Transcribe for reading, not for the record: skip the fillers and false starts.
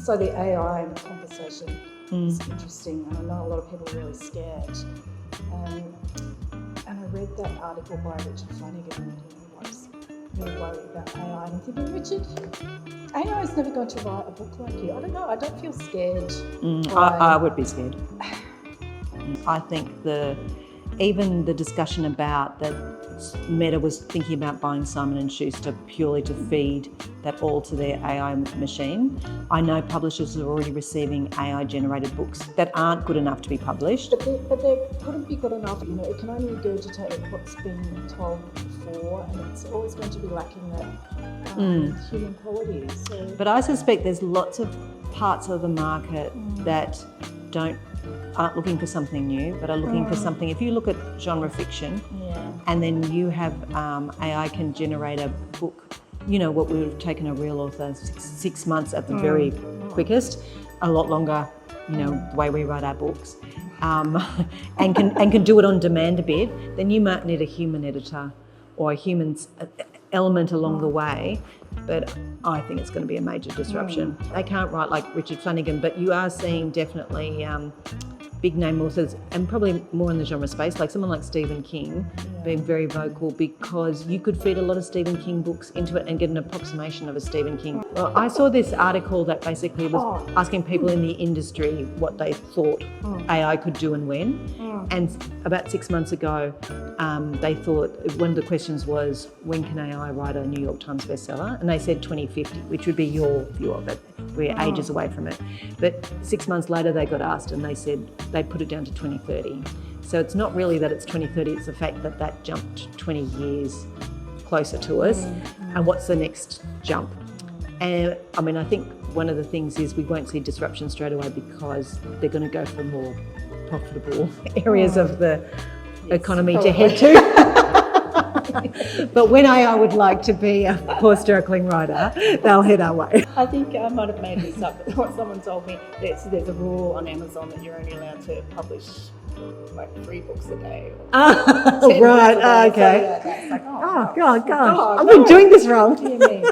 So the AI conversation is interesting, and I know a lot of people are really scared. And I read that article by Richard Flanagan, and he was really worried about AI. And I'm thinking, Richard, AI is never going to write a book like you. I don't know. I don't feel scared. I would be scared. I think even the discussion about that Meta was thinking about buying Simon & Schuster purely to feed that all to their AI machine. I know publishers are already receiving AI-generated books that aren't good enough to be published. But they couldn't be good enough. You know, it can only regurgitate what's been told before, and it's always going to be lacking that human quality. So. But I suspect there's lots of parts of the market that aren't looking for something new, but are looking for something. If you look at genre fiction, and then you have AI can generate a book, you know, what would have taken a real author 6 months at the very quickest, a lot longer, you know, the way we write our books, and can do it on demand a bit, then you might need a human editor or a human element along the way. But I think it's going to be a major disruption. They can't write like Richard Flanagan, but you are seeing definitely big name authors, and probably more in the genre space, like someone like Stephen King, being very vocal, because you could feed a lot of Stephen King books into it and get an approximation of a Stephen King. Well, I saw this article that basically was asking people in the industry what they thought AI could do and when. And about 6 months ago, they thought, one of the questions was, when can AI write a New York Times bestseller? And they said 2050, which would be your view of it. We're ages away from it. But 6 months later, they got asked and they said they put it down to 2030. So it's not really that it's 2030, it's the fact that that jumped 20 years closer to us. And what's the next jump? And I mean, I think one of the things is we won't see disruption straight away because they're going to go for more profitable areas of the economy to head to. But when AI would like to be a horse-circling rider, they'll head our way. I think I might have made this up, but what someone told me, there's a rule on Amazon that you're only allowed to publish like 3 books a day. Right, okay. So, that's like, God, I've been doing this wrong. Dear me.